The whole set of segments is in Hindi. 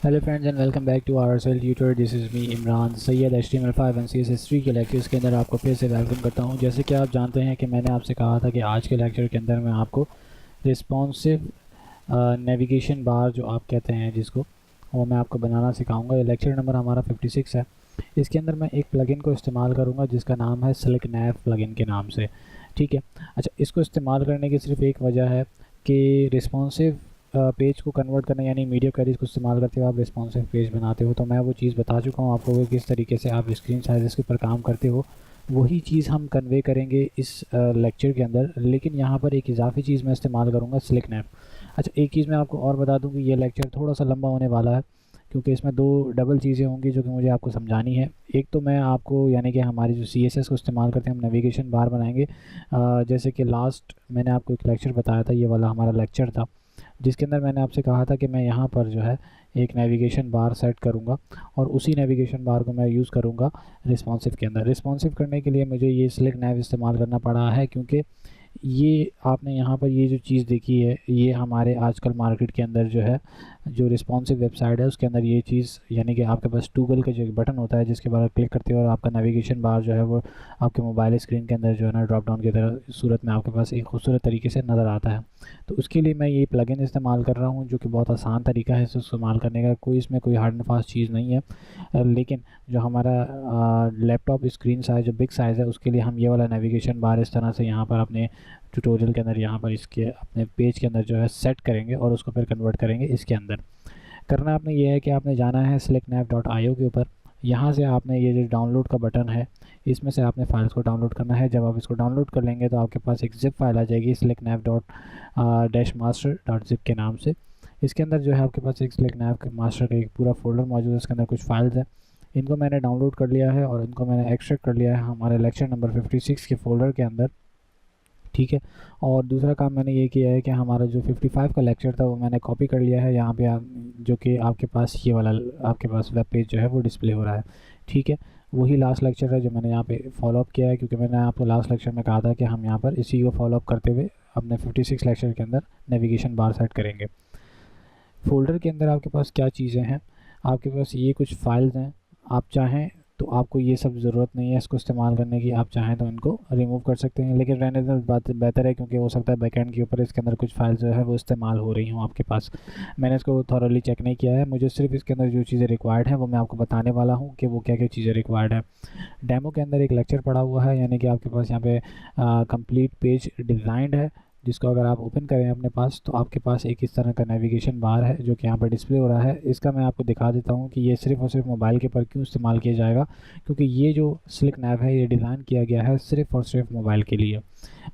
Hello friends and welcome back to our cell tutor. This is me Imran Syed HTML5 and CSS3 के लेक्चर्स के अंदर आपको फिर से वेलकम करता हूं। जैसे कि आप जानते हैं कि मैंने आपसे कहा था कि आज के लेक्चर के अंदर मैं आपको रिस्पॉन्सिव नेविगेशन बार जो आप कहते हैं जिसको वो मैं आपको बनाना सिखाऊंगा। ये लेक्चर नंबर हमारा 56 है। इसके अंदर मैं एक प्लगइन को इस्तेमाल करूँगा जिसका नाम है सिल्क नैव प्लगइन के नाम से। ठीक है। अच्छा, इसको इस्तेमाल करने की सिर्फ एक वजह है कि रिस्पॉन्सिव पेज को कन्वर्ट करना यानी मीडिया क्वेरीज को इस्तेमाल करते हो आप रिस्पॉन्सिव पेज बनाते हो। तो मैं वो चीज़ बता चुका हूँ आपको कि किस तरीके से आप स्क्रीन साइज़ के ऊपर काम करते हो। वही चीज़ हम कन्वे करेंगे इस लेक्चर के अंदर, लेकिन यहाँ पर एक इजाफी चीज़ मैं इस्तेमाल करूँगा सिल्क नैव। अच्छा, एक चीज़ मैं आपको और बता दूँ कि ये लेक्चर थोड़ा सा लंबा होने वाला है क्योंकि इसमें दो डबल चीज़ें होंगी जो कि मुझे आपको समझानी है। एक तो मैं आपको यानी कि हमारी जो CSS को इस्तेमाल करते हैं हम नेविगेशन बार बनाएंगे। जैसे कि लास्ट मैंने आपको एक लेक्चर बताया था, ये वाला हमारा लेक्चर था जिसके अंदर मैंने आपसे कहा था कि मैं यहाँ पर जो है एक नेविगेशन बार सेट करूँगा और उसी नेविगेशन बार को मैं यूज़ करूँगा रिस्पॉन्सिव के अंदर। रिस्पॉन्सिव करने के लिए मुझे ये सिलेक्ट नैव इस्तेमाल करना पड़ा है क्योंकि ये आपने यहाँ पर ये जो चीज़ देखी है ये हमारे आजकल मार्केट के अंदर जो है जो रिस्पॉन्सिव वेबसाइट है उसके अंदर ये चीज़ यानी कि आपके पास टूगल का जो एक बटन होता है जिसके बारे क्लिक करते हो और आपका नेविगेशन बार जो है वो आपके मोबाइल स्क्रीन के अंदर जो है ना ड्रॉप डाउन की तरह सूरत में आपके पास एक खूबसूरत तरीके से नज़र आता है। तो उसके लिए मैं ये प्लगइन इस्तेमाल कर रहा हूँ जो कि बहुत आसान तरीका है इसे इस्तेमाल करने का। कोई इसमें कोई हार्ड एंड फास्ट चीज़ नहीं है, लेकिन जो हमारा लैपटॉप स्क्रीन साइज़ जो बिग साइज़ है उसके लिए हम ये वाला नेविगेशन बार इस तरह से यहाँ पर अपने ट्यूटोरियल के अंदर यहाँ पर इसके अपने पेज के अंदर जो है सेट करेंगे और उसको फिर कन्वर्ट करेंगे इसके अंदर। करना आपने ये है कि आपने जाना है selectnav.io के ऊपर। यहाँ से आपने ये जो डाउनलोड का बटन है इसमें से आपने फाइल्स को डाउनलोड करना है। जब आप इसको डाउनलोड कर लेंगे तो आपके पास एक ज़िप फाइल आ जाएगी selectnav.master.zip के नाम से। इसके अंदर जो है आपके पास एक selectnav के मास्टर का एक पूरा फोल्डर मौजूद है। इसके अंदर कुछ फाइल्स हैं, इनको मैंने डाउनलोड कर लिया है और इनको मैंने एक्सट्रैक्ट कर लिया है हमारे लेक्चर नंबर 56 के फोल्डर के अंदर। ठीक है। और दूसरा काम मैंने ये किया है कि हमारा जो 55 का लेक्चर था वो मैंने कॉपी कर लिया है यहाँ पे जो कि आपके पास ये वाला आपके पास वेब पेज जो है वो डिस्प्ले हो रहा है। ठीक है। वही लास्ट लेक्चर है जो मैंने यहाँ पे फॉलो अप किया है क्योंकि मैंने आपको लास्ट लेक्चर में कहा था कि हम यहाँ पर इसी को फॉलो अप करते हुए अपने 56 लेक्चर के अंदर नेविगेशन बार सेट करेंगे। फ़ोल्डर के अंदर आपके पास क्या चीज़ें हैं, आपके पास ये कुछ फाइल्स हैं। आप चाहें तो आपको ये सब ज़रूरत नहीं है इसको इस्तेमाल करने की, आप चाहें तो इनको रिमूव कर सकते हैं, लेकिन रहने दें बात बेहतर है क्योंकि हो सकता है बैकएंड के ऊपर इसके अंदर कुछ फाइल जो है वो इस्तेमाल हो रही हूँ आपके पास। मैंने इसको थॉरली चेक नहीं किया है, मुझे सिर्फ इसके अंदर जो चीज़ें रिक्वायर्ड हैं वो मैं आपको बताने वाला हूँ कि वो क्या क्या चीज़ें रिक्वायर्ड है। डेमो के अंदर एक लेक्चर पड़ा हुआ है यानी कि आपके पास यहाँ पे कंप्लीट पेज डिज़ाइंड है जिसको अगर आप ओपन करें अपने पास तो आपके पास एक इस तरह का नेविगेशन बार है जो कि यहाँ पर डिस्प्ले हो रहा है। इसका मैं आपको दिखा देता हूँ कि ये सिर्फ़ और सिर्फ मोबाइल के ऊपर क्यों इस्तेमाल किया जाएगा, क्योंकि ये जो सिल्क नैव है ये डिज़ाइन किया गया है सिर्फ़ और सिर्फ मोबाइल के लिए।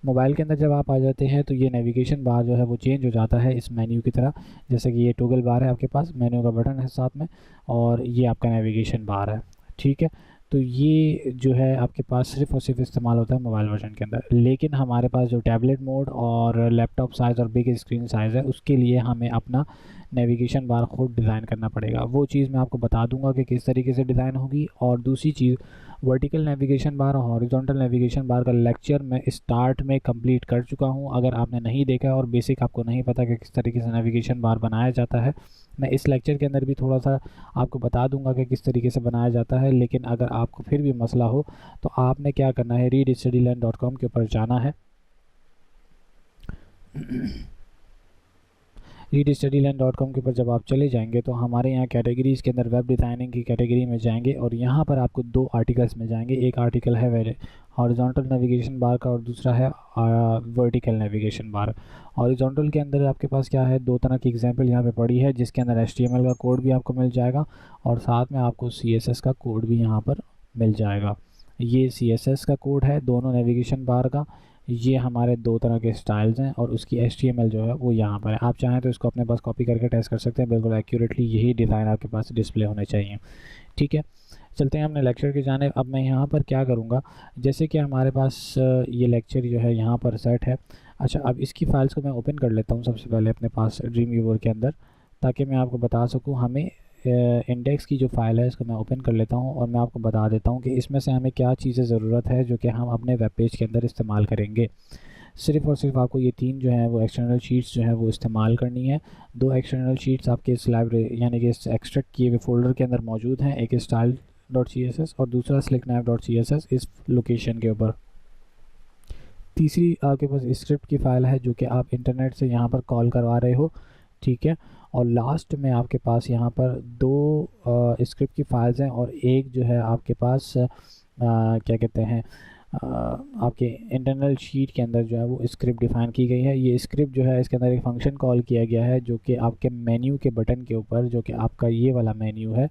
मोबाइल के अंदर जब आप आ जाते हैं तो ये नेविगेशन बार जो है वो चेंज हो जाता है इस मेन्यू की तरह। जैसे कि ये टॉगल बार है आपके पास, मेन्यू का बटन है साथ में और ये आपका नेविगेशन बार है। ठीक है। तो ये जो है आपके पास सिर्फ़ और सिर्फ इस्तेमाल होता है मोबाइल वर्जन के अंदर, लेकिन हमारे पास जो टैबलेट मोड और लैपटॉप साइज़ और बिग स्क्रीन साइज़ है उसके लिए हमें अपना नेविगेशन बार खुद डिज़ाइन करना पड़ेगा। वो चीज़ मैं आपको बता दूंगा कि किस तरीके से डिज़ाइन होगी। और दूसरी चीज़, वर्टिकल नेविगेशन बार और हॉरिजॉन्टल नेविगेशन बार का लेक्चर मैं स्टार्ट में कंप्लीट कर चुका हूं। अगर आपने नहीं देखा और बेसिक आपको नहीं पता कि किस तरीके से नेविगेशन बार बनाया जाता है, मैं इस लेक्चर के अंदर भी थोड़ा सा आपको बता दूंगा कि किस तरीके से बनाया जाता है। लेकिन अगर आपको फिर भी मसला हो तो आपने क्या करना है, readstudylearn.com के ऊपर जाना है। readstudylearn.com के ऊपर जब आप चले जाएंगे तो हमारे यहाँ कैटेगरीज़ के अंदर वेब डिज़ाइनिंग की कैटेगरी में जाएंगे और यहाँ पर आपको दो आर्टिकल्स मिल जाएंगे। एक आर्टिकल है हॉरिजॉन्टल नेविगेशन बार का और दूसरा है वर्टिकल नेविगेशन बार। हॉरिजॉन्टल के अंदर आपके पास क्या है, दो तरह की एग्जांपल यहाँ पे पड़ी है जिसके अंदर HTML का कोड भी आपको मिल जाएगा और साथ में आपको CSS का कोड भी यहाँ पर मिल जाएगा। ये CSS का कोड है दोनों नेविगेशन बार का, ये हमारे दो तरह के स्टाइल्स हैं और उसकी HTML जो है वो यहाँ पर है। आप चाहें तो इसको अपने पास कॉपी करके टेस्ट कर सकते हैं, बिल्कुल एक्यूरेटली यही डिज़ाइन आपके पास डिस्प्ले होने चाहिए। ठीक है। चलते हैं अपने लेक्चर की जानिब। अब मैं यहाँ पर क्या करूँगा, जैसे कि हमारे पास ये लेक्चर जो है यहाँ पर सेट है। अच्छा, अब इसकी फ़ाइल्स को मैं ओपन कर लेता हूँ सबसे पहले अपने पास ड्रीम व्यूवर के अंदर, ताकि मैं आपको बता सकूँ। हमें इंडेक्स की जो फ़ाइल है इसको मैं ओपन कर लेता हूँ और मैं आपको बता देता हूँ कि इसमें से हमें क्या चीज़ें ज़रूरत है जो कि हम अपने वेब पेज के अंदर इस्तेमाल करेंगे। सिर्फ़ और सिर्फ आपको ये 3 जो है वो एक्सटर्नल शीट्स जो है वो इस्तेमाल करनी है। 2 एक्सटर्नल शीट्स आपके इस लाइब्रेरी यानी कि इस एक्सट्रैक्ट किए हुए फ़ोल्डर के अंदर मौजूद हैं, एक style.css और दूसरा slicknav.css इस लोकेशन के ऊपर। तीसरी आपके पास स्क्रिप्ट की फ़ाइल है जो कि आप इंटरनेट से यहाँ पर कॉल करवा रहे हो, ठीक है। और लास्ट में आपके पास यहाँ पर 2 स्क्रिप्ट की फ़ाइल्स हैं और एक जो है आपके पास क्या कहते हैं आपके इंटरनल शीट के अंदर जो है वो स्क्रिप्ट डिफ़ाइन की गई है। ये स्क्रिप्ट जो है इसके अंदर एक फ़ंक्शन कॉल किया गया है जो कि आपके मेन्यू के बटन के ऊपर, जो कि आपका ये वाला मेन्यू है,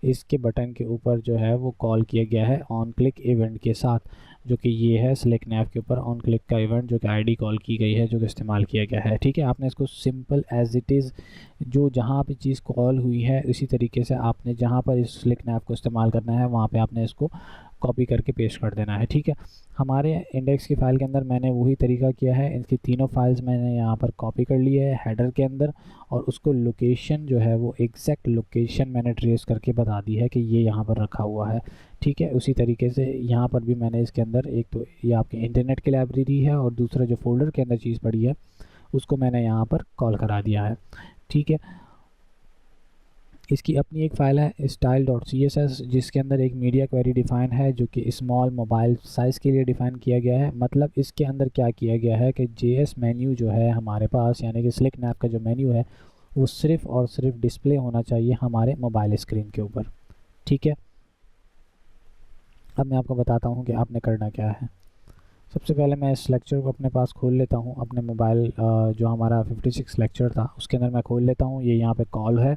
इसके बटन के ऊपर जो है वो कॉल किया गया है ऑन क्लिक इवेंट के साथ, जो कि ये है सिलेक्ट नैव के ऊपर ऑन क्लिक का इवेंट जो कि आईडी कॉल की गई है, जो कि इस्तेमाल किया गया है, ठीक है। आपने इसको सिंपल एज इट इज़ जो जहाँ पे चीज़ कॉल हुई है इसी तरीके से आपने जहाँ पर इस सिलेक्ट नैव को इस्तेमाल करना है वहाँ पे आपने इसको कॉपी करके पेस्ट कर देना है, ठीक है। हमारे इंडेक्स की फ़ाइल के अंदर मैंने वही तरीका किया है, इनकी तीनों फाइल्स मैंने यहाँ पर कॉपी कर ली है हेडर के अंदर, और उसको लोकेशन जो है वो एग्जैक्ट लोकेशन मैंने ट्रेस करके बता दी है कि ये यहाँ पर रखा हुआ है, ठीक है। उसी तरीके से यहाँ पर भी मैंने इसके अंदर एक तो ये आपके इंटरनेट की लाइब्रेरी है और दूसरा जो फोल्डर के अंदर चीज़ पड़ी है उसको मैंने यहाँ पर कॉल करा दिया है, ठीक है। इसकी अपनी एक फ़ाइल है style.css जिसके अंदर एक मीडिया क्वेरी डिफ़ाइन है जो कि स्मॉल मोबाइल साइज़ के लिए डिफ़ाइन किया गया है। मतलब इसके अंदर क्या किया गया है कि JS मेन्यू जो है हमारे पास यानी कि सिलेक्ट नैव का जो मेन्यू है वो सिर्फ़ और सिर्फ डिस्प्ले होना चाहिए हमारे मोबाइल स्क्रीन के ऊपर, ठीक है। अब मैं आपको बताता हूँ कि आपने करना क्या है। सबसे पहले मैं इस लेक्चर को अपने पास खोल लेता हूँ, अपने मोबाइल जो हमारा 56 लेक्चर था उसके अंदर मैं खोल लेता हूँ। ये यहाँ पे कॉल है,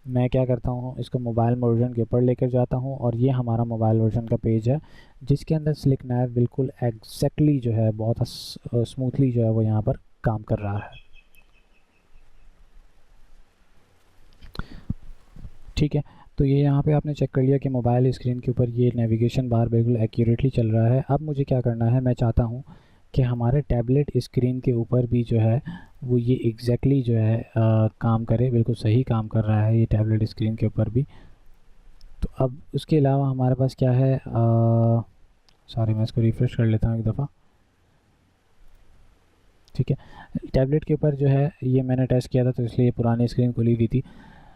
मैं क्या करता हूँ इसको मोबाइल वर्जन के ऊपर लेकर जाता हूँ और ये हमारा मोबाइल वर्जन का पेज है जिसके अंदर सिलेक्ट नैव बिल्कुल एग्जैक्टली जो है बहुत स्मूथली जो है वो यहाँ पर काम कर रहा है, ठीक है। तो ये यहाँ पे आपने चेक कर लिया कि मोबाइल स्क्रीन के ऊपर ये नेविगेशन बार बिल्कुल एक्यूरेटली चल रहा है। अब मुझे क्या करना है, मैं चाहता हूँ कि हमारे टैबलेट स्क्रीन के ऊपर भी जो है वो ये एग्जैक्टली जो है काम करे, बिल्कुल सही काम कर रहा है ये टैबलेट स्क्रीन के ऊपर भी। तो अब उसके अलावा हमारे पास क्या है, सॉरी मैं इसको रिफ़्रेश कर लेता हूँ एक दफ़ा, ठीक है। टैबलेट के ऊपर जो है ये मैंने टेस्ट किया था तो इसलिए पुरानी स्क्रीन खुली हुई थी।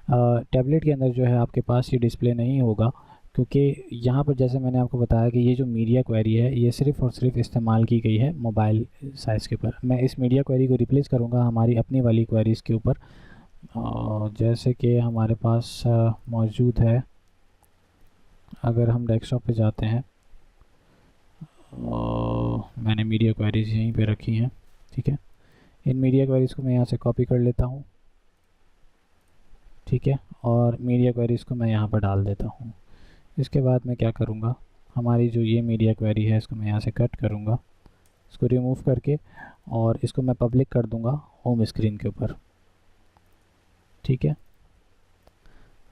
टैबलेट के अंदर जो है आपके पास ये डिस्प्ले नहीं होगा क्योंकि यहाँ पर जैसे मैंने आपको बताया कि ये जो मीडिया क्वेरी है ये सिर्फ़ और सिर्फ इस्तेमाल की गई है मोबाइल साइज़ के ऊपर। मैं इस मीडिया क्वेरी को रिप्लेस करूँगा हमारी अपनी वाली क्वेरीज़ के ऊपर, जैसे कि हमारे पास मौजूद है। अगर हम डेस्कटॉप पे जाते हैं, मैंने मीडिया क्वेरीज़ यहीं पे रखी हैं, ठीक है। इन मीडिया क्वेरीज़ को मैं यहाँ से कॉपी कर लेता हूँ, ठीक है, और मीडिया क्वेरीज़ को मैं यहाँ पर डाल देता हूँ। इसके बाद मैं क्या करूँगा, हमारी जो ये मीडिया क्वेरी है इसको मैं यहाँ से कट करूँगा, इसको रिमूव करके और इसको मैं पब्लिक कर दूँगा होम स्क्रीन के ऊपर, ठीक है।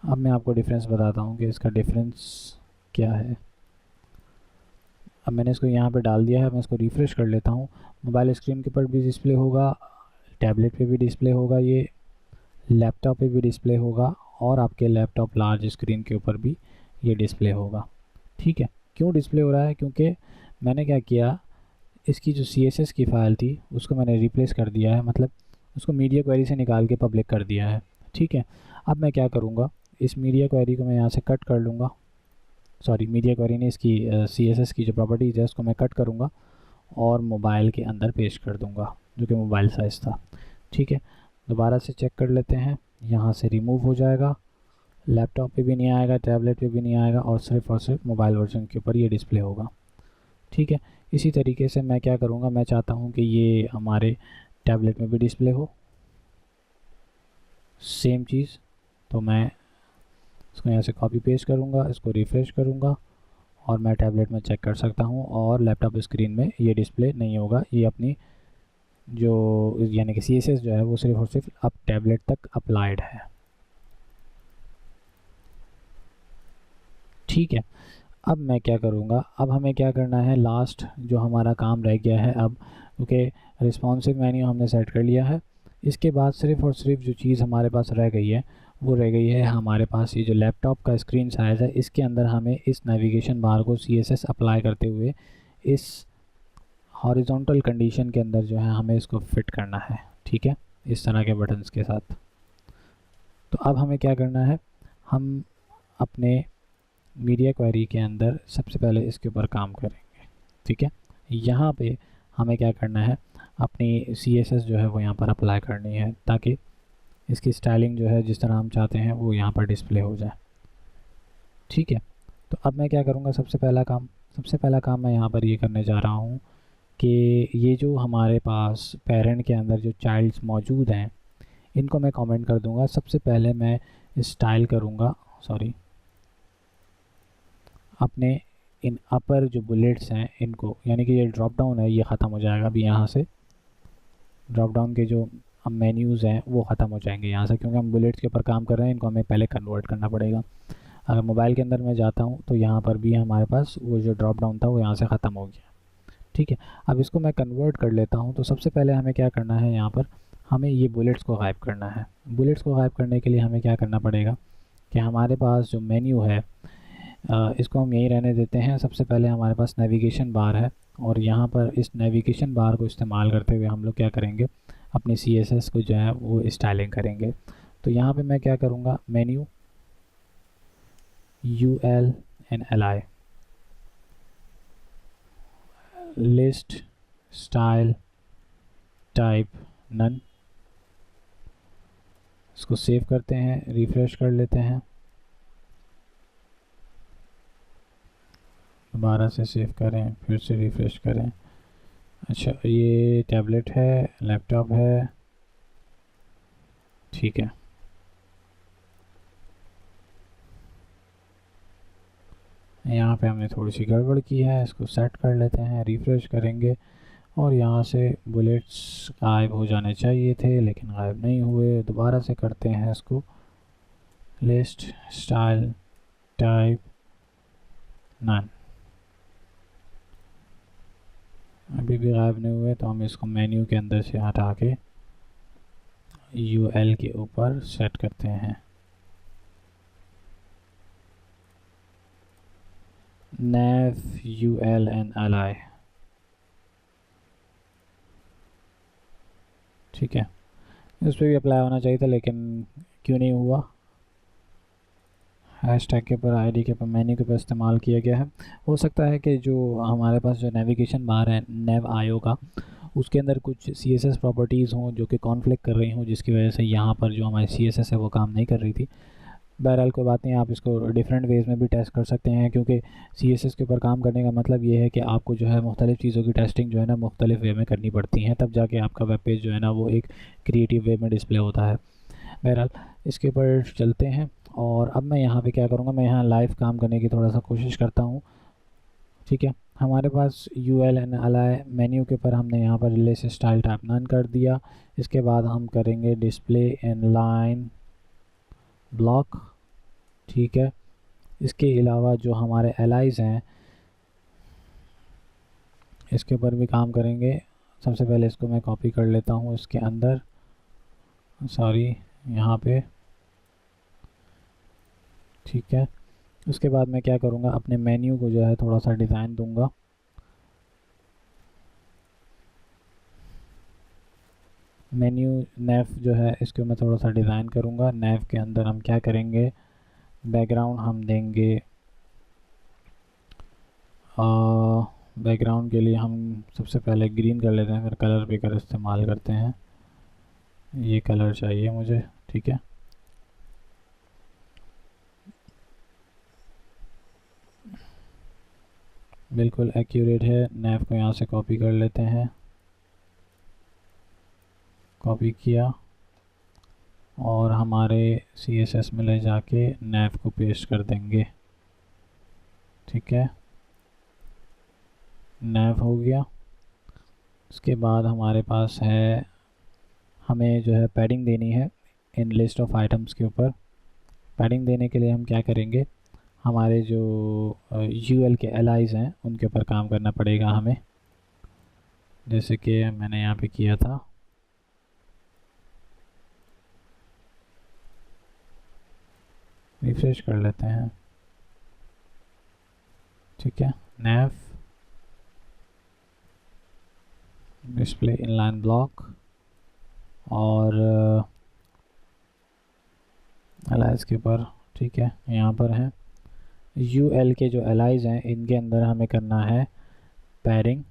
अब मैं आपको डिफरेंस बताता हूँ कि इसका डिफरेंस क्या है। अब मैंने इसको यहाँ पे डाल दिया है, मैं इसको रिफ़्रेश कर लेता हूँ। मोबाइल स्क्रीन के ऊपर भी डिस्प्ले होगा, टैबलेट पे भी डिस्प्ले होगा, ये लैपटॉप पे भी डिस्प्ले होगा और आपके लैपटॉप लार्ज स्क्रीन के ऊपर भी ये डिस्प्ले होगा, ठीक है। क्यों डिस्प्ले हो रहा है, क्योंकि मैंने क्या किया, इसकी जो CSS की फ़ाइल थी उसको मैंने रिप्लेस कर दिया है, मतलब उसको मीडिया क्वेरी से निकाल के पब्लिक कर दिया है, ठीक है। अब मैं क्या करूँगा, इस मीडिया क्वेरी को मैं यहाँ से कट कर लूँगा, सॉरी मीडिया क्वेरी ने इसकी CSS की जो प्रॉपर्टीज़ है उसको मैं कट करूँगा और मोबाइल के अंदर पेस्ट कर दूँगा जो कि मोबाइल साइज़ था, ठीक है। दोबारा से चेक कर लेते हैं, यहाँ से रिमूव हो जाएगा, लैपटॉप पे भी नहीं आएगा, टैबलेट पे भी नहीं आएगा और सिर्फ मोबाइल वर्जन के ऊपर ये डिस्प्ले होगा, ठीक है। इसी तरीके से मैं क्या करूँगा, मैं चाहता हूँ कि ये हमारे टैबलेट में भी डिस्प्ले हो, सेम चीज़। तो मैं इसको यहाँ से कॉपी पेस्ट करूँगा, इसको रिफ़्रेश करूँगा और मैं टैबलेट में चेक कर सकता हूँ और लैपटॉप स्क्रीन में ये डिस्प्ले नहीं होगा। ये अपनी जो यानी कि CSS जो है वो सिर्फ और सिर्फ अब टैबलेट तक अप्लाइड है, ठीक है। अब मैं क्या करूँगा, अब हमें क्या करना है, लास्ट जो हमारा काम रह गया है अब, क्योंकि रिस्पॉन्सिव मेन्यू हमने सेट कर लिया है। इसके बाद सिर्फ़ और सिर्फ जो चीज़ हमारे पास रह गई है वो रह गई है हमारे पास ये जो लैपटॉप का स्क्रीन साइज़ है, इसके अंदर हमें इस नेविगेशन बार को CSS अप्लाई करते हुए इस हॉरिजॉन्टल कंडीशन के अंदर जो है हमें इसको फिट करना है, ठीक है, इस तरह के बटन्स के साथ। तो अब हमें क्या करना है, हम अपने मीडिया क्वेरी के अंदर सबसे पहले इसके ऊपर काम करेंगे, ठीक है। यहाँ पे हमें क्या करना है, अपनी CSS जो है वो यहाँ पर अप्लाई करनी है ताकि इसकी स्टाइलिंग जो है जिस तरह हम चाहते हैं वो यहाँ पर डिस्प्ले हो जाए, ठीक है। तो अब मैं क्या करूँगा, सबसे पहला काम मैं यहाँ पर ये करने जा रहा हूँ कि ये जो हमारे पास पेरेंट के अंदर जो चाइल्ड्स मौजूद हैं इनको मैं कमेंट कर दूंगा। सबसे पहले मैं स्टाइल करूँगा, सॉरी, अपने इन अपर जो बुलेट्स हैं इनको, यानी कि ये ड्रॉप डाउन है ये ख़त्म हो जाएगा अभी यहाँ से, ड्रॉप डाउन के जो मेन्यूज़ हैं वो ख़त्म हो जाएंगे यहाँ से, क्योंकि हम बुलेट्स के ऊपर काम कर रहे हैं, इनको हमें पहले कन्वर्ट करना पड़ेगा। अगर मोबाइल के अंदर मैं जाता हूँ तो यहाँ पर भी हमारे पास वो जो ड्रॉप डाउन था वो यहाँ से ख़त्म हो गया, ठीक है। अब इसको मैं कन्वर्ट कर लेता हूँ। तो सबसे पहले हमें क्या करना है, यहाँ पर हमें ये बुलेट्स को गायब करना है। बुलेट्स को गायब करने के लिए हमें क्या करना पड़ेगा कि हमारे पास जो मेन्यू है इसको हम यहीं रहने देते हैं। सबसे पहले हमारे पास नेविगेशन बार है और यहाँ पर इस नेविगेशन बार को इस्तेमाल करते हुए हम लोग क्या करेंगे, अपनी CSS को जो है वो स्टाइलिंग करेंगे। तो यहाँ पे मैं क्या करूँगा, menu UL and LI, list style type none, इसको सेव करते हैं, रिफ्रेश कर लेते हैं, दोबारा से सेव करें, फिर से रिफ्रेश करें। अच्छा, ये टैबलेट है, लैपटॉप है, ठीक है। यहाँ पे हमने थोड़ी सी गड़बड़ की है, इसको सेट कर लेते हैं, रिफ्रेश करेंगे और यहाँ से बुलेट्स गायब हो जाने चाहिए थे लेकिन गायब नहीं हुए। दोबारा से करते हैं इसको, लिस्ट स्टाइल टाइप नन, अभी भी गायब नहीं हुए। तो हम इसको मेन्यू के अंदर से हटा के UL के ऊपर सेट करते हैं, nav UL एंड LI, ठीक है। इस पर भी अप्लाई होना चाहिए था लेकिन क्यों नहीं हुआ, हैशटैग के ऊपर, ID के ऊपर, मेन्यू के ऊपर इस्तेमाल किया गया है। हो सकता है कि जो हमारे पास जो नेविगेशन बार है nav.io का, उसके अंदर कुछ CSS प्रॉपर्टीज़ हों जो कि कॉन्फ्लिक्ट कर रही हों, जिसकी वजह से यहाँ पर जो हमारी CSS है वो काम नहीं कर रही थी। बहरहाल कोई बात नहीं, आप इसको डिफरेंट वेज़ में भी टेस्ट कर सकते हैं, क्योंकि CSS के ऊपर काम करने का मतलब ये है कि आपको जो है मुख्तलिफ़ चीज़ों की टेस्टिंग जो है ना मुख्तलिफ़ वे में करनी पड़ती हैं, तब जाके आपका वेब पेज जो है ना वो एक क्रिएटिव वे में डिस्प्ले होता है। बहरहाल इसके ऊपर चलते हैं और अब मैं यहाँ पे क्या करूँगा, मैं यहाँ लाइव काम करने की थोड़ा सा कोशिश करता हूँ, ठीक है। हमारे पास UL एंड LI मेन्यू के ऊपर हमने यहाँ पर लिस्ट स्टाइल टाइप नन कर दिया। इसके बाद हम करेंगे डिस्प्ले इन लाइन ब्लॉक, ठीक है। इसके अलावा जो हमारे LIs हैं इसके ऊपर भी काम करेंगे। सबसे पहले इसको मैं कॉपी कर लेता हूँ इसके अंदर, सॉरी, यहाँ पे, ठीक है। उसके बाद मैं क्या करूँगा, अपने मेन्यू को जो है थोड़ा सा डिज़ाइन दूंगा। मेन्यू नेव जो है इसको मैं थोड़ा सा डिज़ाइन करूँगा। नेव के अंदर हम क्या करेंगे, बैकग्राउंड हम देंगे, बैकग्राउंड के लिए हम सबसे पहले ग्रीन कर लेते हैं, फिर कलर पिकर इस्तेमाल करते हैं। ये कलर चाहिए मुझे, ठीक है। बिल्कुल एक्यूरेट है। नेव को यहाँ से कॉपी कर लेते हैं, कॉपी किया और हमारे CSS में ले जाके नेव को पेस्ट कर देंगे, ठीक है। नेव हो गया। उसके बाद हमारे पास है, हमें जो है पैडिंग देनी है इन लिस्ट ऑफ आइटम्स के ऊपर। पैडिंग देने के लिए हम क्या करेंगे, हमारे जो UL के LIs हैं उनके ऊपर काम करना पड़ेगा हमें, जैसे कि मैंने यहाँ पे किया था। रिफ्रेश कर लेते हैं, ठीक है। nav डिस्प्ले इनलाइन ब्लॉक और एलाइज के ऊपर, ठीक है, यहाँ पर है UL के जो एलाइज हैं इनके अंदर हमें करना है पैरिंग।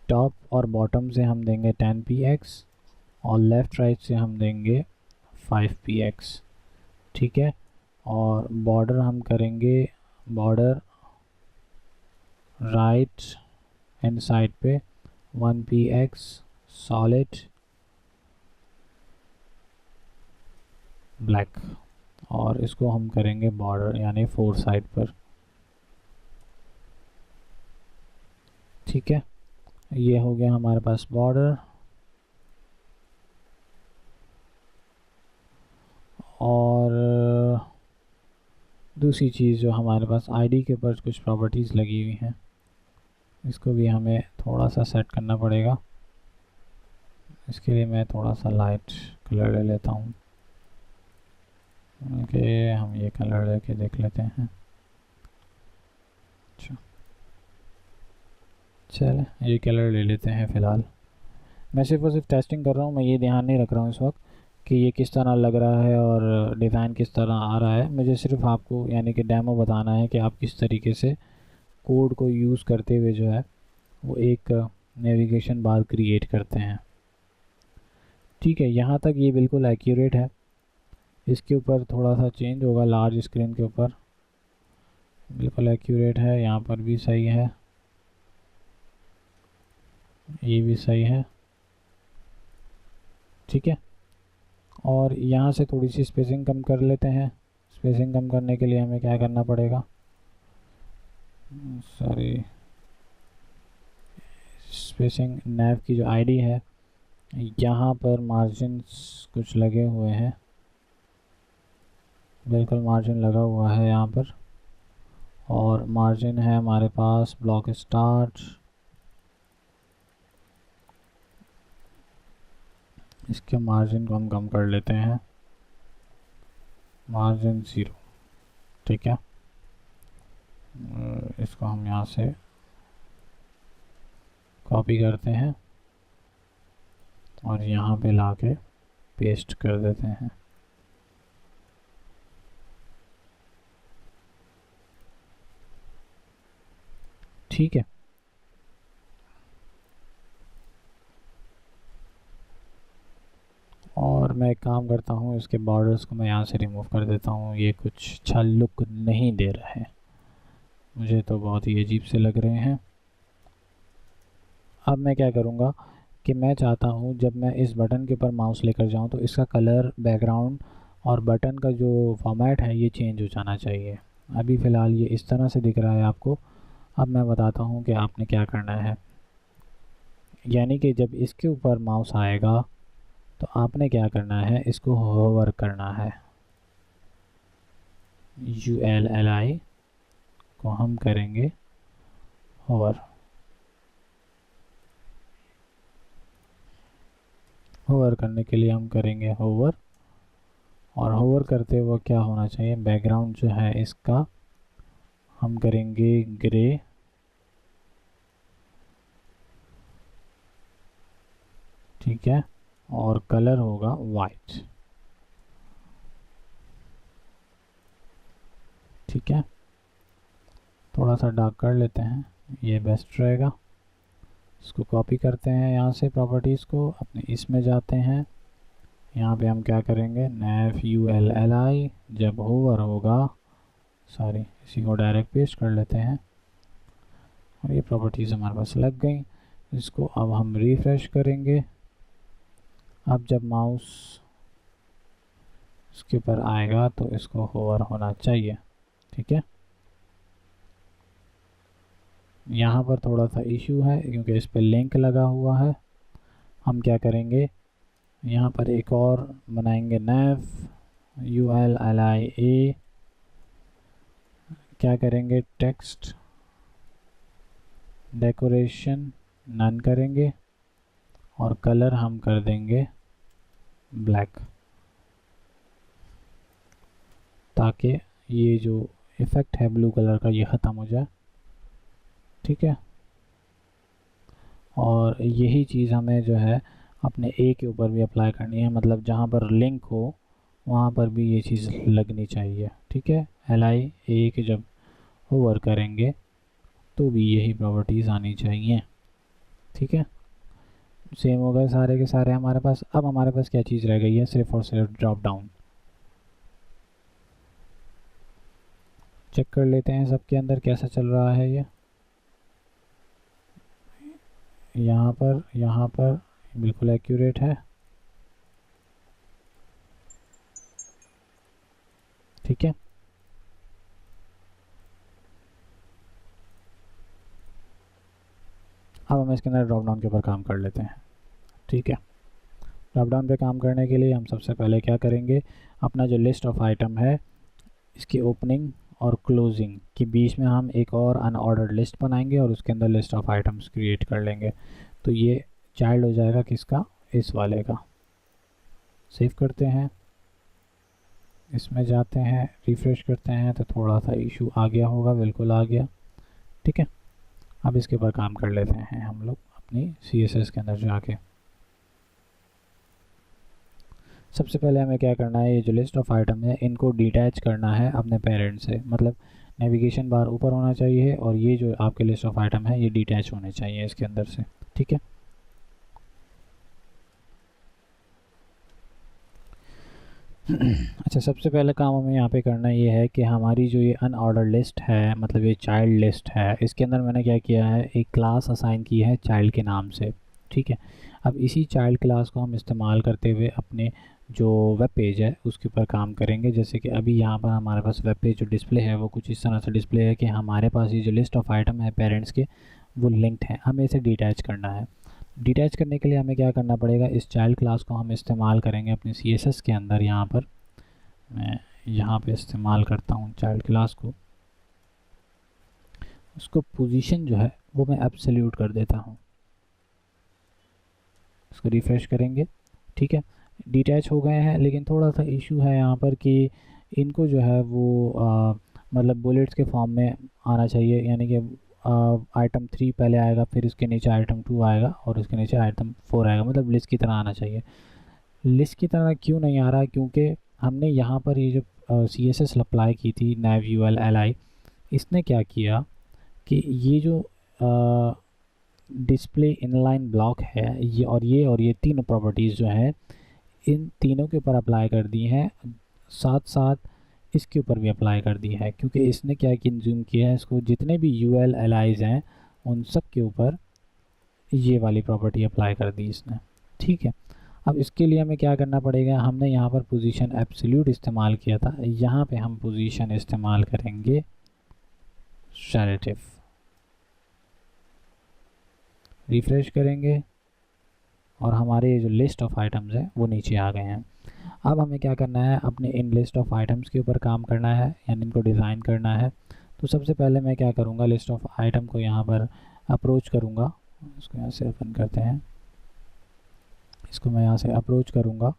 टॉप और बॉटम से हम देंगे 10px और लेफ़्ट राइट से हम देंगे 5px, ठीक है। और बॉर्डर हम करेंगे, बॉर्डर राइट हैंड साइड पे 1px सॉलिड ब्लैक, और इसको हम करेंगे बॉर्डर यानी 4 साइड पर, ठीक है। ये हो गया हमारे पास बॉर्डर। और दूसरी चीज़ जो हमारे पास आईडी के ऊपर कुछ प्रॉपर्टीज़ लगी हुई हैं, इसको भी हमें थोड़ा सा सेट करना पड़ेगा। इसके लिए मैं थोड़ा सा लाइट कलर ले लेता हूँ, ओके, हम ये कलर लेके देख लेते हैं। अच्छा, चले ये कलर ले लेते हैं फ़िलहाल। मैं सिर्फ और सिर्फ टेस्टिंग कर रहा हूँ, मैं ये ध्यान नहीं रख रहा हूँ इस वक्त कि ये किस तरह लग रहा है और डिज़ाइन किस तरह आ रहा है। मुझे सिर्फ आपको यानी कि डेमो बताना है कि आप किस तरीके से कोड को यूज़ करते हुए जो है वो एक नेविगेशन बार क्रिएट करते हैं, ठीक है। यहाँ तक ये बिल्कुल एक्यूरेट है। इसके ऊपर थोड़ा सा चेंज होगा, लार्ज स्क्रीन के ऊपर बिल्कुल एक्यूरेट है। यहाँ पर भी सही है, ये भी सही है, ठीक है। और यहाँ से थोड़ी सी स्पेसिंग कम कर लेते हैं। स्पेसिंग कम करने के लिए हमें क्या करना पड़ेगा, सॉरी, स्पेसिंग नैव की जो आईडी है, यहाँ पर मार्जिन्स कुछ लगे हुए हैं, बिल्कुल मार्जिन लगा हुआ है यहाँ पर। और मार्जिन है हमारे पास ब्लॉक स्टार्ट, इसके मार्जिन को हम कम कर लेते हैं, मार्जिन 0, ठीक है। इसको हम यहाँ से कॉपी करते हैं और यहाँ पे लाके पेस्ट कर देते हैं, ठीक है। और मैं एक काम करता हूँ, इसके बॉर्डर्स को मैं यहाँ से रिमूव कर देता हूँ, ये कुछ अच्छा लुक नहीं दे रहा है, मुझे तो बहुत ही अजीब से लग रहे हैं। अब मैं क्या करूँगा कि मैं चाहता हूँ जब मैं इस बटन के ऊपर माउस लेकर जाऊँ तो इसका कलर, बैकग्राउंड और बटन का जो फॉर्मेट है ये चेंज हो जाना चाहिए। अभी फ़िलहाल ये इस तरह से दिख रहा है आपको। अब मैं बताता हूँ कि आपने क्या करना है, यानी कि जब इसके ऊपर माउस आएगा तो आपने क्या करना है, इसको होवर करना है। ULLI को हम करेंगे होवर। होवर करने के लिए हम करेंगे होवर, और होवर करते हुए क्या होना चाहिए, बैकग्राउंड जो है इसका हम करेंगे ग्रे, ठीक है, और कलर होगा वाइट, ठीक है। थोड़ा सा डार्क कर लेते हैं, ये बेस्ट रहेगा। इसको कॉपी करते हैं यहाँ से, प्रॉपर्टीज़ को अपने इसमें जाते हैं, यहाँ पे हम क्या करेंगे, nav ULLI, जब होवर होगा, सॉरी इसी को डायरेक्ट पेस्ट कर लेते हैं और ये प्रॉपर्टीज़ हमारे पास लग गई। इसको अब हम रिफ़्रेश करेंगे। अब जब माउस इसके ऊपर आएगा तो इसको होवर होना चाहिए, ठीक है। यहाँ पर थोड़ा सा इशू है क्योंकि इस पर लिंक लगा हुआ है। हम क्या करेंगे, यहाँ पर एक और बनाएंगे nav ULLIA, क्या करेंगे, टेक्स्ट डेकोरेशन नन करेंगे और कलर हम कर देंगे ब्लैक, ताकि ये जो इफ़ेक्ट है ब्लू कलर का ये ख़त्म हो जाए, ठीक है। और यही चीज़ हमें जो है अपने ए के ऊपर भी अप्लाई करनी है, मतलब जहाँ पर लिंक हो वहाँ पर भी ये चीज़ लगनी चाहिए। ठीक है, li ए के जब ओवर करेंगे तो भी यही प्रॉपर्टीज़ आनी चाहिए। ठीक है, सेम हो गए सारे के सारे हमारे पास। अब हमारे पास क्या चीज़ रह गई है, सिर्फ और सिर्फ ड्रॉप डाउन। चेक कर लेते हैं सबके अंदर कैसा चल रहा है ये। यहाँ पर बिल्कुल एक्यूरेट है। ठीक है, अब हम इसके अंदर ड्रॉप डाउन के ऊपर काम कर लेते हैं। ठीक है, ड्रॉप डाउन पे काम करने के लिए हम सबसे पहले क्या करेंगे, अपना जो लिस्ट ऑफ आइटम है इसकी ओपनिंग और क्लोजिंग के बीच में हम एक और अनऑर्डर्ड लिस्ट बनाएंगे और उसके अंदर लिस्ट ऑफ आइटम्स क्रिएट कर लेंगे। तो ये चाइल्ड हो जाएगा किसका, इस वाले का। सेव करते हैं, इसमें जाते हैं, रिफ़्रेश करते हैं तो थोड़ा सा इशू आ गया होगा, बिल्कुल आ गया। ठीक है, अब इसके ऊपर काम कर लेते हैं हम लोग अपनी CSS के अंदर जाके। सबसे पहले हमें क्या करना है, ये जो लिस्ट ऑफ आइटम है इनको डिटैच करना है अपने पेरेंट से, मतलब नेविगेशन बार ऊपर होना चाहिए और ये जो आपके लिस्ट ऑफ आइटम है ये डिटैच होने चाहिए इसके अंदर से। ठीक है, अच्छा, सबसे पहले काम हमें यहाँ पे करना ये है कि हमारी जो ये अनऑर्डर लिस्ट है, मतलब ये चाइल्ड लिस्ट है, इसके अंदर मैंने क्या किया है, एक क्लास असाइन की है चाइल्ड के नाम से। ठीक है, अब इसी चाइल्ड क्लास को हम इस्तेमाल करते हुए अपने जो वेब पेज है उसके ऊपर काम करेंगे। जैसे कि अभी यहाँ पर हमारे पास वेब पेज जो डिस्प्ले है वो कुछ इस तरह से डिस्प्ले है कि हमारे पास ये जो लिस्ट ऑफ आइटम है पेरेंट्स के वो लिंक्ड हैं, हमें इसे डिटैच करना है। डिटैच करने के लिए हमें क्या करना पड़ेगा, इस चाइल्ड क्लास को हम इस्तेमाल करेंगे अपनी CSS के अंदर। यहाँ पर मैं यहाँ पे इस्तेमाल करता हूँ चाइल्ड क्लास को, उसको पोजीशन जो है वो मैं एब्सोल्यूट कर देता हूँ। इसको रिफ़्रेश करेंगे। ठीक है, डिटैच हो गए हैं, लेकिन थोड़ा सा इशू है यहाँ पर कि इनको जो है वो मतलब बुलेट्स के फॉर्म में आना चाहिए, यानी कि आइटम 3 पहले आएगा, फिर उसके नीचे आइटम 2 आएगा और उसके नीचे आइटम 4 आएगा, मतलब लिस्ट की तरह आना चाहिए। लिस्ट की तरह क्यों नहीं आ रहा, क्योंकि हमने यहाँ पर ये जो CSS अप्लाई की थी nav ul li, इसने क्या किया कि ये जो डिस्प्ले इनलाइन ब्लॉक है ये तीनों प्रॉपर्टीज़ जो हैं इन तीनों के ऊपर अप्लाई कर दी हैं, साथ साथ इसके ऊपर भी अप्लाई कर दी है, क्योंकि इसने क्या कंज्यूम किया है, इसको जितने भी UL allies हैं उन सब के ऊपर ये वाली प्रॉपर्टी अप्लाई कर दी इसने। ठीक है, अब इसके लिए हमें क्या करना पड़ेगा, हमने यहाँ पर पोजीशन एब्सोल्यूट इस्तेमाल किया था, यहाँ पे हम पोजीशन इस्तेमाल करेंगे रिलेटिव। रिफ़्रेश करेंगे और हमारे जो लिस्ट ऑफ आइटम्स है वो नीचे आ गए हैं। अब हमें क्या करना है, अपने इन लिस्ट ऑफ आइटम्स के ऊपर काम करना है, यानी इनको डिज़ाइन करना है। तो सबसे पहले मैं क्या करूँगा, लिस्ट ऑफ आइटम को यहाँ पर अप्रोच करूँगा, इसको यहाँ से ओपन करते हैं, इसको मैं यहाँ से अप्रोच करूँगा,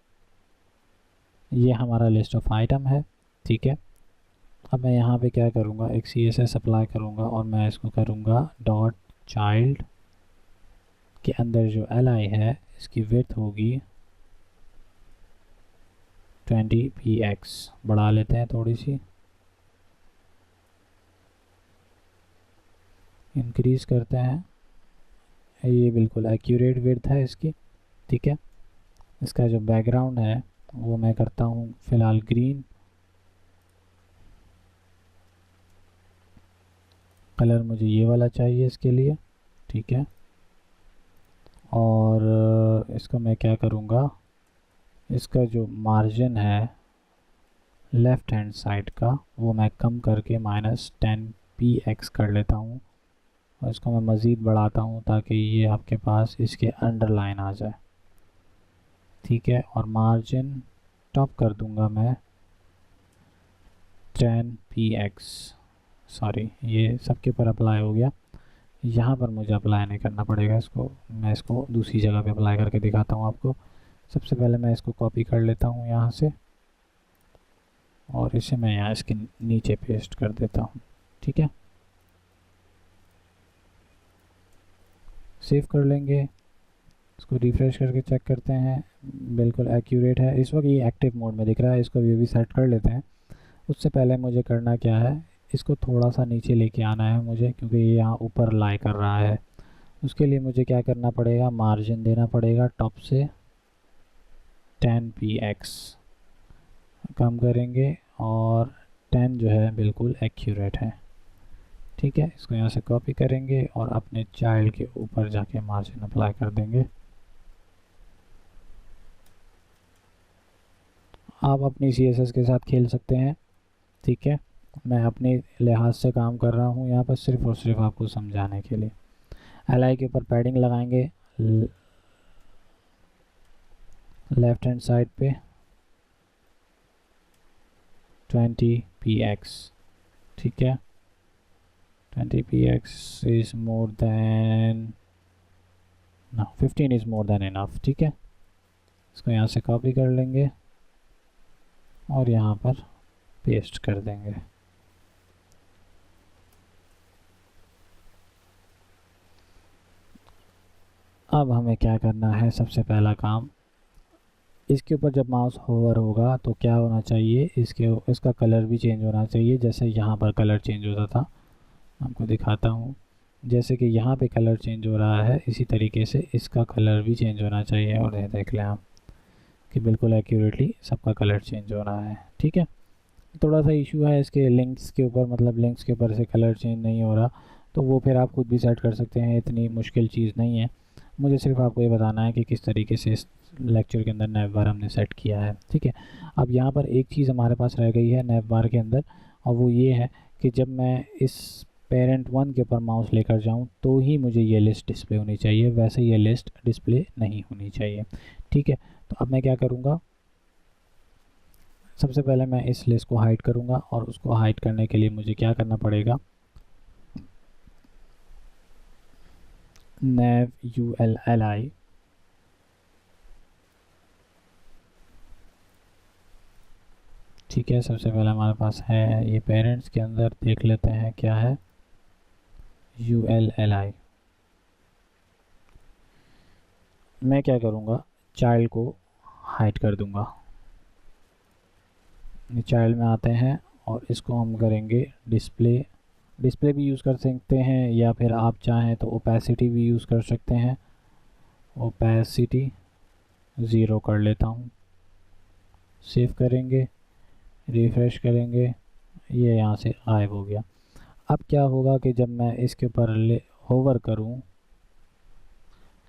ये हमारा लिस्ट ऑफ आइटम है। ठीक है, अब मैं यहाँ पे क्या करूँगा, एक CSS अप्लाई करूँगा और मैं इसको करूँगा डॉट चाइल्ड के अंदर जो li है इसकी विड्थ होगी 20px, बढ़ा लेते हैं थोड़ी सी, इंक्रीज़ करते हैं, ये बिल्कुल एक्यूरेट विड्थ है इसकी। ठीक है, इसका जो बैकग्राउंड है वो मैं करता हूँ फ़िलहाल ग्रीन, कलर मुझे ये वाला चाहिए इसके लिए। ठीक है, और इसको मैं क्या करूँगा, इसका जो मार्जिन है लेफ़्ट हैंड साइड का वो मैं कम करके -10px कर लेता हूँ और इसको मैं मज़ीद बढ़ाता हूँ ताकि ये आपके पास इसके अंडरलाइन आ जाए। ठीक है, और मार्जिन टॉप कर दूँगा मैं 10px, सॉरी ये सबके ऊपर अप्लाई हो गया, यहाँ पर मुझे अप्लाई नहीं करना पड़ेगा इसको, मैं इसको दूसरी जगह पे अप्लाई करके दिखाता हूँ आपको। सबसे पहले मैं इसको कॉपी कर लेता हूँ यहाँ से और इसे मैं यहाँ इसके नीचे पेस्ट कर देता हूँ। ठीक है, सेव कर लेंगे, इसको रिफ़्रेश करके चेक करते हैं, बिल्कुल एक्यूरेट है। इस वक्त ये एक्टिव मोड में दिख रहा है, इसको भी सेट कर लेते हैं। उससे पहले मुझे करना क्या है, इसको थोड़ा सा नीचे लेके आना है मुझे, क्योंकि ये यहाँ ऊपर लाई कर रहा है। उसके लिए मुझे क्या करना पड़ेगा, मार्जिन देना पड़ेगा टॉप से 10px कम करेंगे, और 10 जो है बिल्कुल एक्यूरेट है। ठीक है, इसको यहाँ से कॉपी करेंगे और अपने चाइल्ड के ऊपर जाके मार्जिन अप्लाई कर देंगे। आप अपनी CSS के साथ खेल सकते हैं, ठीक है। मैं अपने लिहाज से काम कर रहा हूँ यहाँ पर, सिर्फ और सिर्फ आपको समझाने के लिए। LI के ऊपर पैडिंग लगाएंगे लेफ्ट हैंड साइड पे 20px, ठीक है। 20px इज़ मोर देन, ना 15 इज़ मोर देन इनफ, ठीक है। इसको यहाँ से कॉपी कर लेंगे और यहाँ पर पेस्ट कर देंगे। अब हमें क्या करना है, सबसे पहला काम, इसके ऊपर जब माउस होवर होगा तो क्या होना चाहिए, इसका कलर भी चेंज होना चाहिए। जैसे यहाँ पर कलर चेंज होता था, आपको दिखाता हूँ। जैसे कि यहाँ पे कलर चेंज हो रहा है, इसी तरीके से इसका कलर भी चेंज होना चाहिए। और ये देख लें आप कि बिल्कुल एक्यूरेटली सबका कलर चेंज हो रहा है, ठीक है। थोड़ा सा इशू है इसके लिंक्स के ऊपर, मतलब लिंक्स के ऊपर से कलर चेंज नहीं हो रहा, तो वो फिर आप खुद भी सेट कर सकते हैं, इतनी मुश्किल चीज़ नहीं है। मुझे सिर्फ आपको ये बताना है कि किस तरीके से इस लेक्चर के अंदर नैव बार हमने सेट किया है, ठीक है। अब यहाँ पर एक चीज़ हमारे पास रह गई है नैव बार के अंदर, और वो ये है कि जब मैं इस पेरेंट 1 के ऊपर माउस लेकर जाऊँ तो ही मुझे ये लिस्ट डिस्प्ले होनी चाहिए, वैसे ये लिस्ट डिस्प्ले नहीं होनी चाहिए, ठीक है। तो अब मैं क्या करूँगा, सबसे पहले मैं इस लिस्ट को हाइड करूँगा, और उसको हाइड करने के लिए मुझे क्या करना पड़ेगा, nav ULLI, ठीक है। सबसे पहले हमारे पास है ये पेरेंट्स के अंदर, देख लेते हैं क्या है, ULLI। मैं क्या करूँगा, चाइल्ड को हाइड कर दूँगा। चाइल्ड में आते हैं और इसको हम करेंगे डिस्प्ले। डिस्प्ले भी यूज़ कर सकते हैं, या फिर आप चाहें तो ओपेसिटी भी यूज़ कर सकते हैं। ओपेसिटी 0 कर लेता हूँ, सेव करेंगे, रिफ़्रेश करेंगे, ये यहाँ से गायब हो गया। अब क्या होगा कि जब मैं इसके ऊपर होवर करूँ,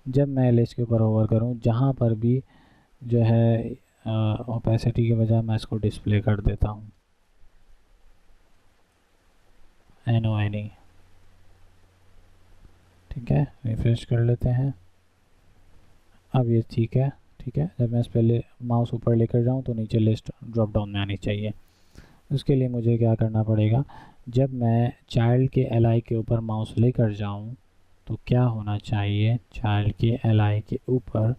जब मैं लिस्ट के ऊपर होवर करूँ, जहाँ पर भी जो है ओपेसिटी के बजाय मैं इसको डिस्प्ले कर देता हूँ, NONE, ठीक है। रिफ़्रेश कर लेते हैं, अब ये ठीक है, ठीक है। जब मैं इस पर माउस ऊपर लेकर जाऊँ तो नीचे लिस्ट ड्रॉप डाउन में आनी चाहिए। उसके लिए मुझे क्या करना पड़ेगा, जब मैं चाइल्ड के LI के ऊपर माउस लेकर जाऊँ तो क्या होना चाहिए, चाइल्ड के LI के ऊपर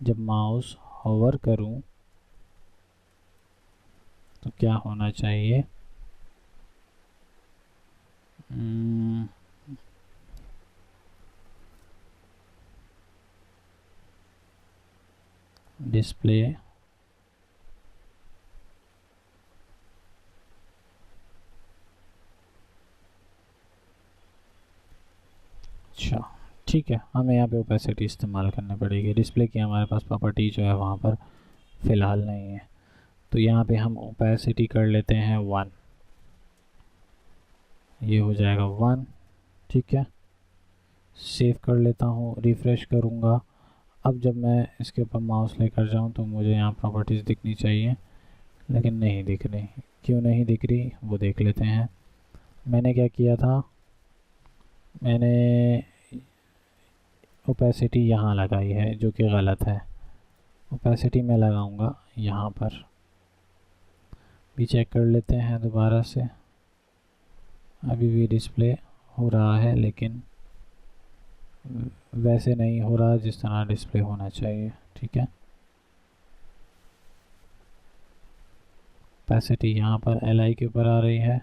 जब माउस होवर करूँ तो क्या होना चाहिए, डिस्प्ले अच्छा, ठीक है। हमें यहाँ पे ओपेसिटी इस्तेमाल करनी पड़ेगी, डिस्प्ले की हमारे पास प्रॉपर्टी जो है वहाँ पर फ़िलहाल नहीं है। तो यहाँ पे हम ओपेसिटी कर लेते हैं 1, ये हो जाएगा 1, ठीक है। सेव कर लेता हूँ, रिफ़्रेश करूँगा। अब जब मैं इसके ऊपर माउस लेकर जाऊँ तो मुझे यहाँ प्रॉपर्टीज़ दिखनी चाहिए, लेकिन नहीं दिख रही। क्यों नहीं दिख रही वो देख लेते हैं। मैंने क्या किया था, मैंने ओपेसिटी यहाँ लगाई है, जो कि गलत है। ओपेसिटी मैं लगाऊंगा यहाँ पर, भी चेक कर लेते हैं दोबारा से। अभी भी डिस्प्ले हो रहा है, लेकिन वैसे नहीं हो रहा जिस तरह डिस्प्ले होना चाहिए, ठीक है। ओपेसिटी यहाँ पर LI के ऊपर आ रही है,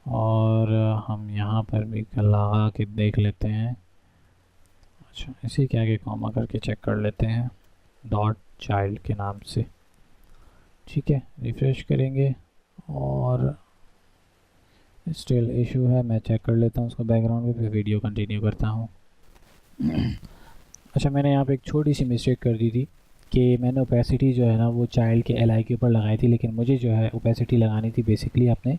और हम यहाँ पर भी लगा के देख लेते हैं अच्छा, इसी के आगे कॉमा करके चेक कर लेते हैं डॉट चाइल्ड के नाम से। ठीक है, रिफ़्रेश करेंगे और स्टिल इशू है, मैं चेक कर लेता हूँ उसको बैकग्राउंड में, फिर वीडियो कंटिन्यू करता हूँ। अच्छा, मैंने यहाँ पे एक छोटी सी मिस्टेक कर दी थी कि मैंने ओपेसिटी जो है ना वो चाइल्ड के एल के ऊपर लगाई थी, लेकिन मुझे जो है ओपेसिटी लगानी थी बेसिकली अपने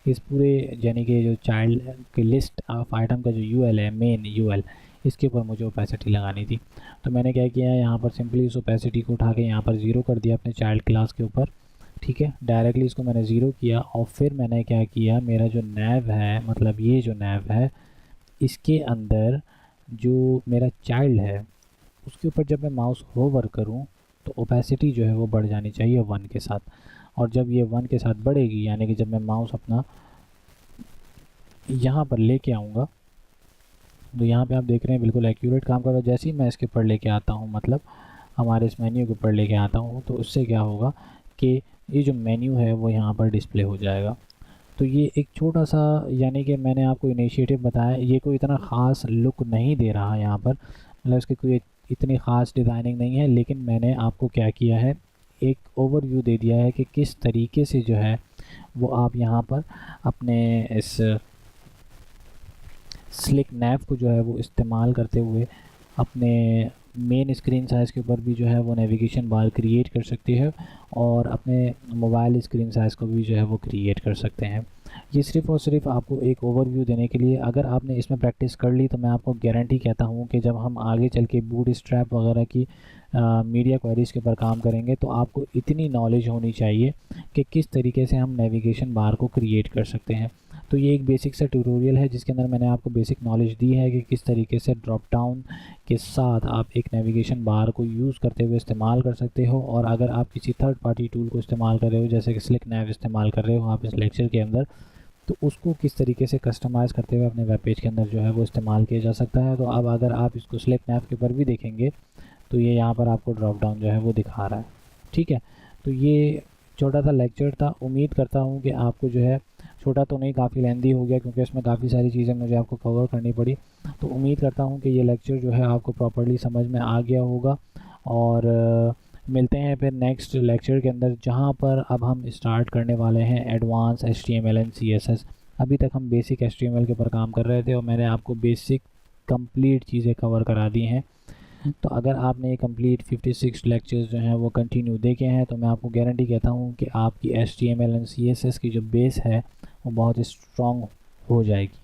इस पूरे यानी कि जो चाइल्ड की लिस्ट ऑफ आइटम का जो यूएल है, मेन यूएल, इसके ऊपर मुझे ओपेसिटी लगानी थी। तो मैंने क्या किया है, यहाँ पर सिंपली इस ओपेसिटी को उठा के यहाँ पर ज़ीरो कर दिया अपने चाइल्ड क्लास के ऊपर। ठीक है, डायरेक्टली इसको मैंने ज़ीरो किया और फिर मैंने क्या किया, मेरा जो नैव है, मतलब ये जो नैव है, इसके अंदर जो मेरा चाइल्ड है उसके ऊपर जब मैं माउस होवर करूं तो ओपेसिटी जो है वो बढ़ जानी चाहिए 1 के साथ। और जब ये 1 के साथ बढ़ेगी, यानी कि जब मैं माउस अपना यहाँ पर लेके आऊँगा, तो यहाँ पे आप देख रहे हैं बिल्कुल एक्यूरेट काम कर रहा है। जैसे ही मैं इसके ऊपर लेके आता हूँ, मतलब हमारे इस मेन्यू के ऊपर लेके आता हूँ, तो उससे क्या होगा कि ये जो मेन्यू है वो यहाँ पर डिस्प्ले हो जाएगा। तो ये एक छोटा सा, यानी कि मैंने आपको इनिशिएटिव बताया, ये कोई इतना ख़ास लुक नहीं दे रहा है यहाँ पर, मतलब इसकी कोई इतनी ख़ास डिज़ाइनिंग नहीं है, लेकिन मैंने आपको क्या किया है, एक ओवरव्यू दे दिया है कि किस तरीके से जो है वो आप यहाँ पर अपने इस स्लिक नैव को जो है वो इस्तेमाल करते हुए अपने मेन स्क्रीन साइज़ के ऊपर भी जो है वो नेविगेशन बार क्रिएट कर सकते हैं और अपने मोबाइल स्क्रीन साइज़ को भी जो है वो क्रिएट कर सकते हैं। ये सिर्फ़ और सिर्फ आपको एक ओवरव्यू देने के लिए, अगर आपने इसमें प्रैक्टिस कर ली तो मैं आपको गारंटी कहता हूँ कि जब हम आगे चल के बूट स्ट्रैप वगैरह की मीडिया क्वेरीज़ के ऊपर काम करेंगे तो आपको इतनी नॉलेज होनी चाहिए कि किस तरीके से हम नेविगेशन बार को क्रिएट कर सकते हैं। तो ये एक बेसिक सा ट्यूटोरियल है जिसके अंदर मैंने आपको बेसिक नॉलेज दी है कि किस तरीके से ड्रॉप डाउन के साथ आप एक नेविगेशन बार को यूज़ करते हुए इस्तेमाल कर सकते हो। और अगर आप किसी थर्ड पार्टी टूल को इस्तेमाल कर रहे हो, जैसे कि स्लिक नैव इस्तेमाल कर रहे हो आप इस लेक्चर के अंदर, तो उसको किस तरीके से कस्टमाइज़ करते हुए अपने वेब पेज के अंदर जो है वो इस्तेमाल किया जा सकता है। तो अब अगर आप इसको स्लिक नैव के ऊपर भी देखेंगे तो ये यहाँ पर आपको ड्रॉप डाउन जो है वो दिखा रहा है। ठीक है, तो ये छोटा सा लेक्चर था, उम्मीद करता हूँ कि आपको जो है, छोटा तो नहीं, काफ़ी लेंदी हो गया क्योंकि इसमें काफ़ी सारी चीज़ें मुझे आपको कवर करनी पड़ी। तो उम्मीद करता हूँ कि ये लेक्चर जो है आपको प्रॉपर्ली समझ में आ गया होगा। और मिलते हैं फिर नेक्स्ट लेक्चर के अंदर, जहाँ पर अब हम स्टार्ट करने वाले हैं एडवांस HTML एंड CSS। अभी तक हम बेसिक HTML के ऊपर काम कर रहे थे और मैंने आपको बेसिक कंप्लीट चीज़ें कवर करा दी हैं। तो अगर आपने ये कंप्लीट 56 लेक्चर्स जो हैं वो कंटिन्यू देखे हैं तो मैं आपको गारंटी कहता हूँ कि आपकी HTML एंड CSS की जो बेस है वो बहुत स्ट्रॉन्ग हो जाएगी।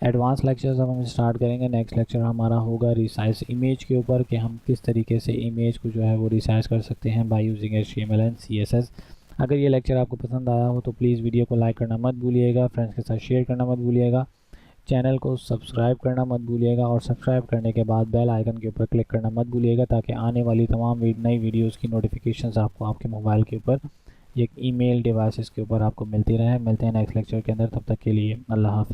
एडवांस लेक्चर्स अब हम स्टार्ट करेंगे। नेक्स्ट लेक्चर हमारा होगा रिसाइज इमेज के ऊपर, कि हम किस तरीके से इमेज को जो है वो रिसाइज कर सकते हैं by using HTML and CSS। अगर ये लेक्चर आपको पसंद आया हो तो प्लीज़ वीडियो को लाइक करना मत भूलिएगा, फ्रेंड्स के साथ शेयर करना मत भूलिएगा, चैनल को सब्सक्राइब करना मत भूलिएगा और सब्सक्राइब करने के बाद बेल आइकन के ऊपर क्लिक करना मत भूलिएगा ताकि आने वाली तमाम नई वीडियोज़ की नोटिफिकेशंस आपको आपके मोबाइल के ऊपर, एक ईमेल डिवाइसेस के ऊपर आपको मिलती रहे। मिलते हैं नेक्स्ट लेक्चर के अंदर, तब तक के लिए अल्लाह हाफ़िज़।